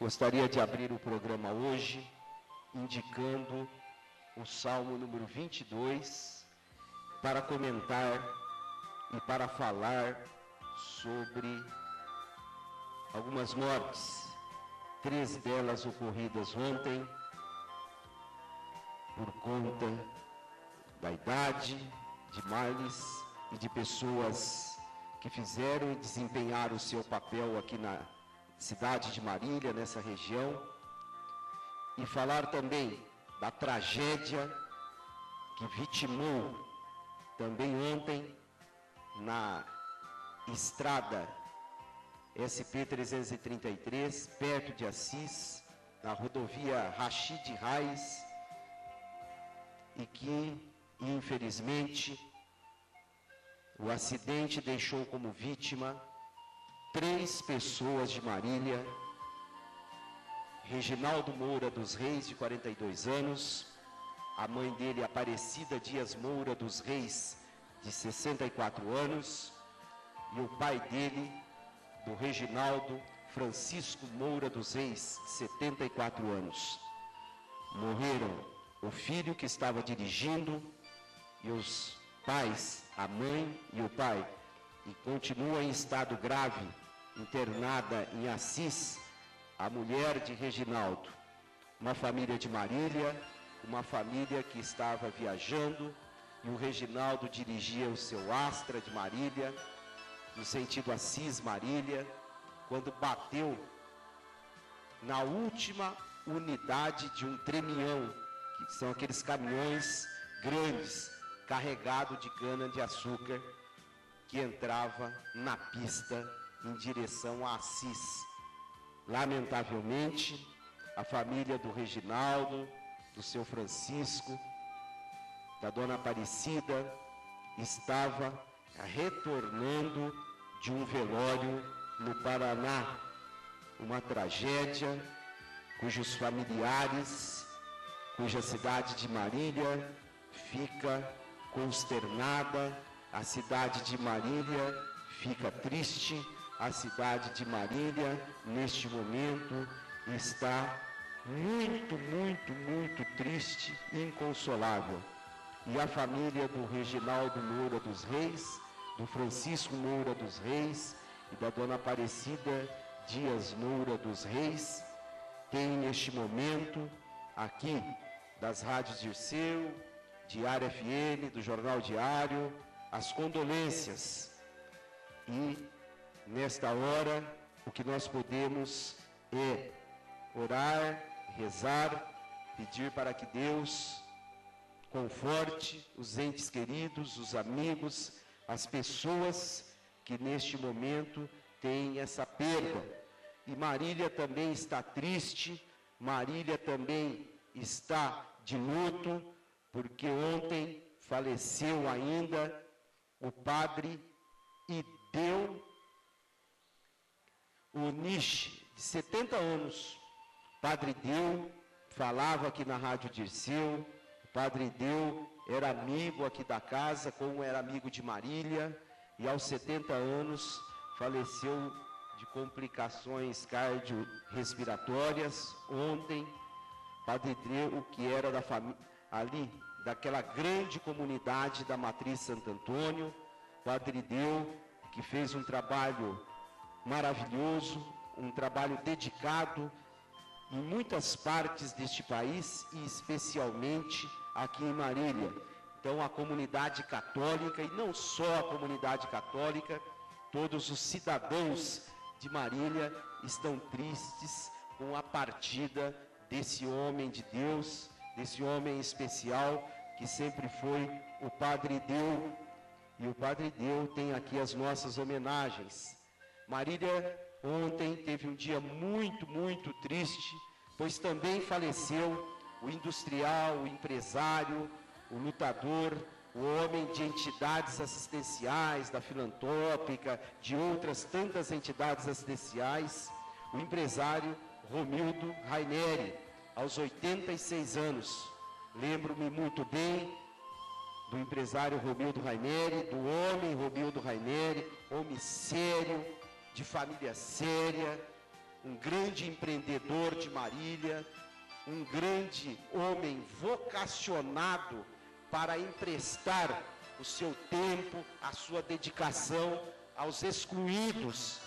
Gostaria de abrir o programa hoje indicando o Salmo número 22 para comentar e para falar sobre algumas mortes, 3 delas ocorridas ontem por conta da idade, de males e de pessoas que fizeram e desempenharam o seu papel aqui na cidade de Marília, nessa região, e falar também da tragédia que vitimou também ontem na estrada SP-333, perto de Assis, na rodovia Rachid Reis, e que, infelizmente, o acidente deixou como vítima 3 pessoas de Marília: Reginaldo Moura dos Reis, de 42 anos, a mãe dele, Aparecida Dias Moura dos Reis, de 64 anos, e o pai dele, do Reginaldo, Francisco Moura dos Reis, 74 anos. Morreram o filho que estava dirigindo e os pais, a mãe e o pai, e continua em estado grave, internada em Assis, a mulher de Reginaldo. Uma família de Marília, uma família que estava viajando, e o Reginaldo dirigia o seu Astra de Marília, no sentido Assis-Marília, quando bateu na última unidade de um tremião, que são aqueles caminhões grandes, carregados de cana-de-açúcar, que entrava na pista em direção a Assis. Lamentavelmente, a família do Reginaldo, do seu Francisco, da dona Aparecida, estava retornando de um velório no Paraná. Uma tragédia cujos familiares, cuja cidade de Marília fica consternada, a cidade de Marília fica triste, a cidade de Marília, neste momento, está muito, muito, muito triste e inconsolável. E a família do Reginaldo Moura dos Reis, do Francisco Moura dos Reis e da dona Aparecida Dias Moura dos Reis, tem neste momento, aqui, das rádios Dirceu, Diário FM, do Jornal Diário, as condolências. E, nesta hora, o que nós podemos é orar, rezar, pedir para que Deus conforte os entes queridos, os amigos, as pessoas que neste momento têm essa perda. E Marília também está triste, Marília também está de luto, porque ontem faleceu ainda o padre Ideu Onishi, de 70 anos. Padre Ideu falava aqui na Rádio Dirceu. O Padre Ideu era amigo aqui da casa, como era amigo de Marília, e aos 70 anos faleceu de complicações cardiorrespiratórias. Ontem, Padre Ideu, que era da família ali, daquela grande comunidade da Matriz Santo Antônio, Padre Ideu, que fez um trabalho maravilhoso, um trabalho dedicado em muitas partes deste país e especialmente aqui em Marília. Então a comunidade católica, e não só a comunidade católica, todos os cidadãos de Marília estão tristes com a partida desse homem de Deus, desse homem especial que sempre foi o Padre Ideu. E o Padre Ideu tem aqui as nossas homenagens. Marília ontem teve um dia muito, muito triste, pois também faleceu o industrial, o empresário, o lutador, o homem de entidades assistenciais, da filantrópica, de outras tantas entidades assistenciais, o empresário Romildo Raineri, aos 86 anos. Lembro-me muito bem do empresário Romildo Raineri, do homem Romildo Raineri, homem sério, de família séria, um grande empreendedor de Marília, um grande homem vocacionado para emprestar o seu tempo, a sua dedicação aos excluídos.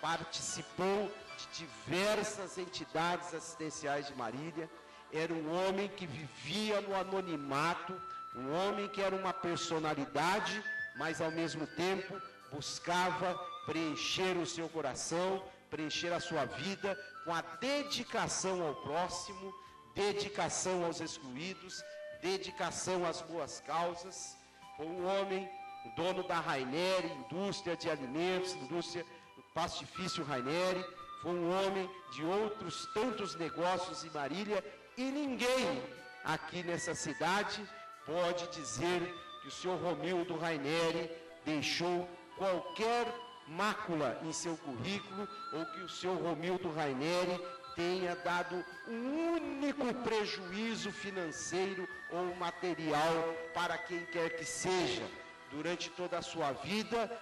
Participou de diversas entidades assistenciais de Marília. Era um homem que vivia no anonimato, um homem que era uma personalidade, mas ao mesmo tempo buscava preencher o seu coração, preencher a sua vida com a dedicação ao próximo, dedicação aos excluídos, dedicação às boas causas. Foi um homem, dono da Raineri, indústria de alimentos, indústria do pastifício Raineri. Foi um homem de outros tantos negócios em Marília, e ninguém aqui nessa cidade pode dizer que o senhor Romildo Raineri deixou qualquer mácula em seu currículo, ou que o senhor Romildo Raineri tenha dado um único prejuízo financeiro ou material para quem quer que seja. Durante toda a sua vida,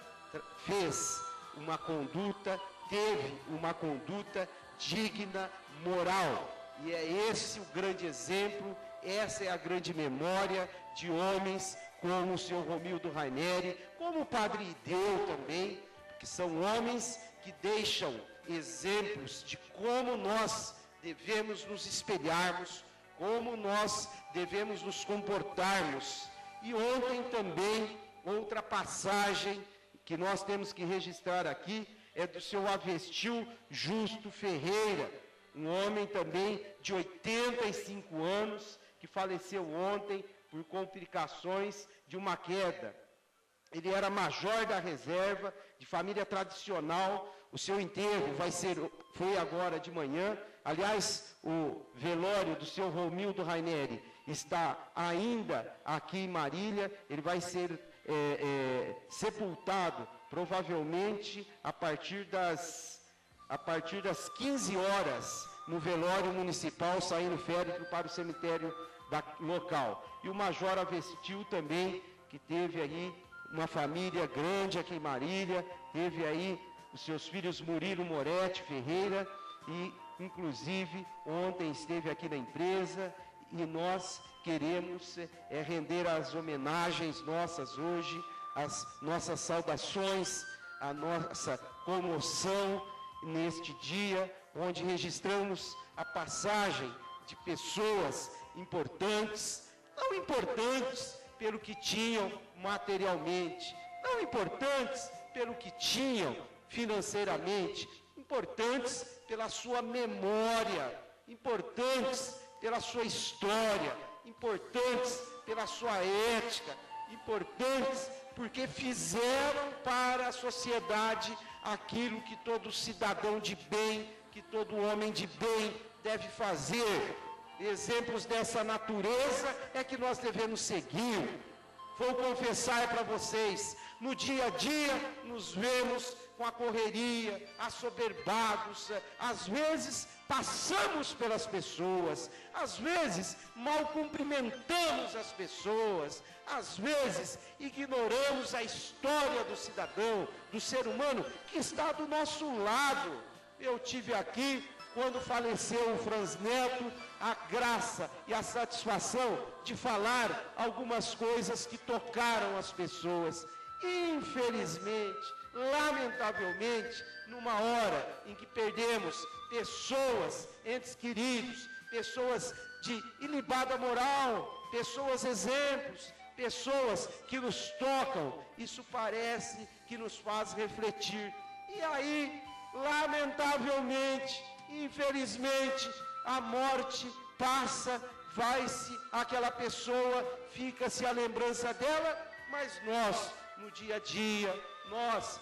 fez uma conduta, teve uma conduta digna, moral. E é esse o grande exemplo, essa é a grande memória de homens como o senhor Romildo Raineri, como o padre Ideu também, que são homens que deixam exemplos de como nós devemos nos espelharmos, como nós devemos nos comportarmos. E ontem também, outra passagem que nós temos que registrar aqui é do seu Avestil Justo Ferreira, um homem também de 85 anos, que faleceu ontem por complicações de uma queda. Ele era major da reserva, de família tradicional. O seu enterro foi agora de manhã. Aliás, o velório do seu Romildo Raineri está ainda aqui em Marília. Ele vai ser sepultado provavelmente a partir das 15 horas no velório municipal, saindo féretro para o cemitério local. E o major Avestil também, que teve aí uma família grande aqui em Marília, teve aí os seus filhos Murilo Moretti Ferreira, e inclusive ontem esteve aqui na empresa, e nós queremos render as homenagens nossas hoje, as nossas saudações, a nossa comoção neste dia, onde registramos a passagem de pessoas importantes, não importantes pelo que tinham materialmente, não importantes pelo que tinham financeiramente, importantes pela sua memória, importantes pela sua história, importantes pela sua ética, importantes porque fizeram para a sociedade aquilo que todo cidadão de bem, que todo homem de bem deve fazer. Exemplos dessa natureza é que nós devemos seguir. Vou confessar para vocês, no dia a dia nos vemos com a correria, assoberbados, às vezes passamos pelas pessoas, às vezes mal cumprimentamos as pessoas, às vezes ignoramos a história do cidadão, do ser humano que está do nosso lado. Eu tive aqui, quando faleceu o Franz Neto, a graça e a satisfação de falar algumas coisas que tocaram as pessoas. Infelizmente, lamentavelmente, numa hora em que perdemos pessoas, entes queridos, pessoas de ilibada moral, pessoas exemplos, pessoas que nos tocam, isso parece que nos faz refletir. E aí, lamentavelmente, infelizmente, a morte passa, vai-se aquela pessoa, fica-se a lembrança dela, mas nós, no dia a dia, nós,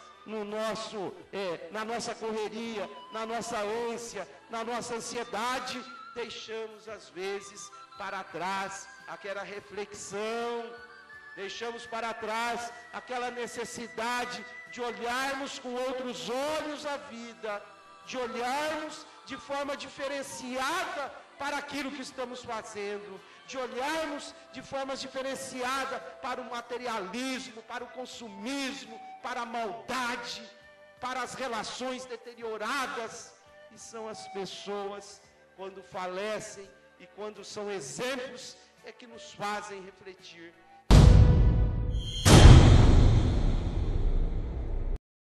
na nossa correria, na nossa ânsia, na nossa ansiedade, deixamos às vezes para trás aquela reflexão, deixamos para trás aquela necessidade de olharmos com outros olhos a vida, de olharmos de forma diferenciada para aquilo que estamos fazendo, de olharmos de forma diferenciada para o materialismo, para o consumismo, para a maldade, para as relações deterioradas. E são as pessoas, quando falecem e quando são exemplos, é que nos fazem refletir